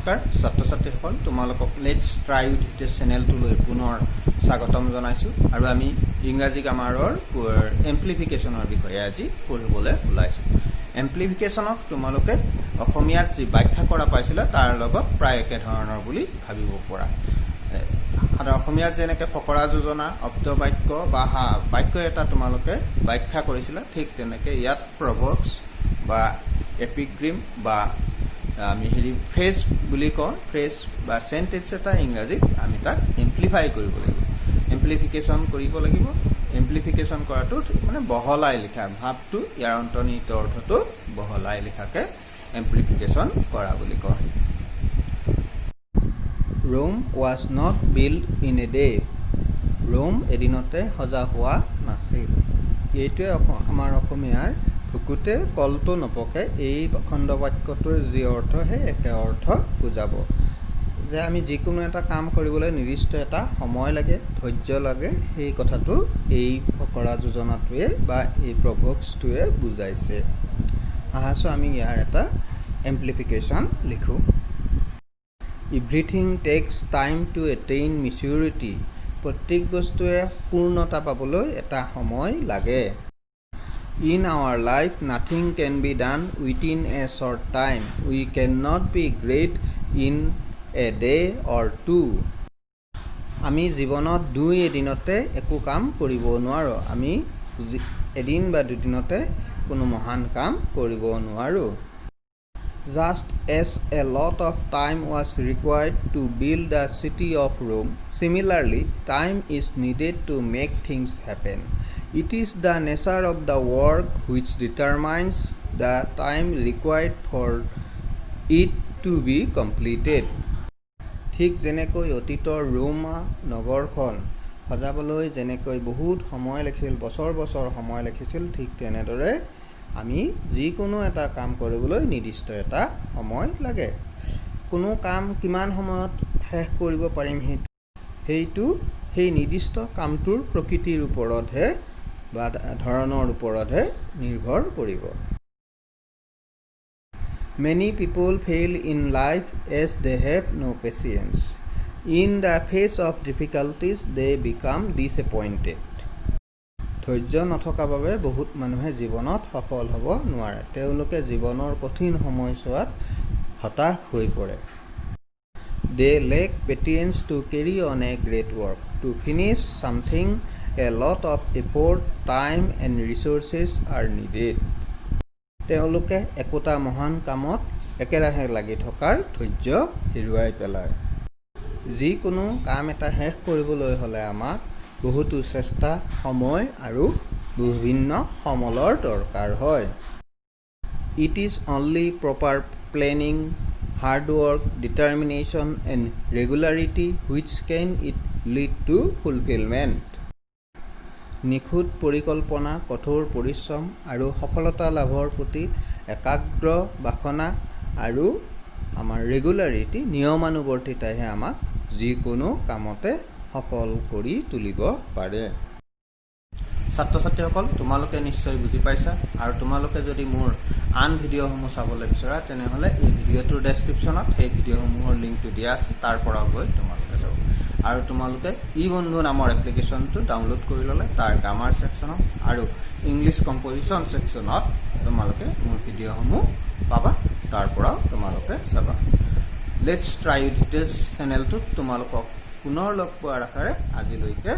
নমস্কাৰ ছাত্ৰ ছাত্ৰীসকল তোমালোকক লেটছ ট্ৰাই উইথ হিটেছ চেনেলটোলৈ পুনৰ স্বাগতম জনাইছোঁ আৰু আমি ইংৰাজী গ্ৰামাৰৰ এম্প্লিফিকেশ্যনৰ বিষয়ে আজি পঢ়িবলৈ ওলাইছোঁ। এম্প্লিফিকেশ্যনক তোমালোকে অসমীয়াত যি ব্যাখ্যা কৰা পাইছিলা তাৰ লগত প্ৰায় একেধৰণৰ বুলি ভাবিব পৰা। আৰু অসমীয়াত যেনেকৈ ফকৰা যোজনা অব্দবাক্য বা বাক্য এটা তোমালোকে ব্যাখ্যা কৰিছিলা, ঠিক তেনেকৈ ইয়াত প্ৰভাৰ্বছ বা এপিগ্ৰিম বা আমি ফ্ৰেজ বুলি কওঁ, ফ্ৰেজ বা সেন্টেন্স এটা ইংৰাজীত আমি তাক এম্প্লিফাই কৰিব লাগিব, এম্প্লিফিকেশ্যন কৰিব লাগিব। এম্প্লিফিকেশ্যন কৰাটো মানে বহলাই লিখা, ভাৱটো ইয়াৰ অন্তৰ্নিহিত অৰ্থটো বহলাই লিখাকে এম্প্লিফিকেশ্যন কৰা বুলি কয়। Rome was not built in a day. Rome এদিনতে সজা হোৱা নাছিল। এইটোৱে আমাৰ অসমীয়াৰ ভুকুতে কলটো নপকে এই খণ্ড বাক্যটোৰ যি অৰ্থ সেই একে অৰ্থ বুজাব যে আমি যিকোনো এটা কাম কৰিবলৈ নিৰ্দিষ্ট এটা সময় লাগে, ধৈৰ্য লাগে, সেই কথাটো এই ফকৰা যোজনাটোৱে বা এই প্ৰভাৰ্বছটোৱে বুজাইছে। আহাছো আমি ইয়াৰ এটা এম্প্লিফিকেশ্যন লিখোঁ। Everything takes time to attain maturity. প্ৰত্যেক বস্তুৱে পূৰ্ণতা পাবলৈ এটা সময় লাগে। In our life, nothing can be done within a short time. We cannot be great in a day or two. আমি জীৱনত দুই এদিনতে একো কাম কৰিব নোৱাৰোঁ। আমি এদিন বা দুদিনতে কোনো মহান কাম কৰিব নোৱাৰোঁ। Just as a lot of time was required to build the city of Rome, similarly, time is needed to make things happen. It is the nature of the work which determines the time required for it to be completed. ঠিক যেনেকৈ অতীতৰ ৰোমা নগৰখন সজাবলৈ যেনেকৈ বহুত সময় লাগিছিল, বছৰ বছৰ সময় লাগিছিল, ঠিক তেনেদৰে আমি যিকোনো এটা কাম কৰিবলৈ নিৰ্দিষ্ট এটা সময় লাগে। কোনো কাম কিমান সময়ত শেষ কৰিব পাৰিম সেইটো সেই নিৰ্দিষ্ট কামটোৰ প্ৰকৃতিৰ ওপৰতহে বা ধৰণৰ ওপৰতহে নিৰ্ভৰ কৰিব। Many people fail in life as they have no patience. In the face of difficulties, they become disappointed. ধৈৰ্য নথকা বাবে বহুত মানুহে জীৱনত সফল হ'ব নোৱাৰে। তেওঁলোকে জীৱনৰ কঠিন সময়ছোৱাত হতাশ হৈ পৰে। They lack patience to carry on a great work. To finish something, a lot of effort, time and resources are needed. তেওঁলোকে একোটা মহান কামত একেৰাহে লাগি থকাৰ ধৈৰ্য হেৰুৱাই পেলায়। যিকোনো কাম এটা শেষ কৰিবলৈ হ'লে আমাক বহুতো চেষ্টা, সময় আৰু বিভিন্ন সমলৰ দৰকাৰ হয়। It is only proper planning, hard work, determination and regularity which can lead to fulfillment. নিখুঁত পৰিকল্পনা, কঠোৰ পৰিশ্ৰম আৰু সফলতা লাভৰ প্ৰতি একাগ্ৰ বাসনা আৰু আমাৰ ৰেগুলাৰিটি, নিয়মানুৱৰ্তিতাইহে আমাক যিকোনো কামতে সফল কৰি তুলিব পাৰে। ছাত্ৰ ছাত্ৰীসকল, তোমালোকে নিশ্চয় বুজি পাইছা আৰু তোমালোকে যদি মোৰ আন ভিডিঅ'সমূহ চাবলৈ বিচৰা তেনেহ'লে এই ভিডিঅ'টোৰ ডেছক্ৰিপশ্যনত সেই ভিডিঅ'সমূহৰ লিংকটো দিয়া আছে, তাৰ পৰাও গৈ তোমালোকে চাব। আৰু তোমালোকে ই বন্ধু নামৰ এপ্লিকেশ্যনটো ডাউনলোড কৰি ল'লে তাৰ গ্ৰামাৰ ছেকশ্যনত আৰু ইংলিছ কম্পজিশ্যন ছেকশ্যনত তোমালোকে মোৰ ভিডিঅ'সমূহ পাবা, তাৰ পৰাও তোমালোকে চাবা। লেটছ ট্ৰাই উইথ হিটেছ চেনেলটোত তোমালোকক পুনৰ লগ পোৱাৰ আশাৰে আজিলৈকে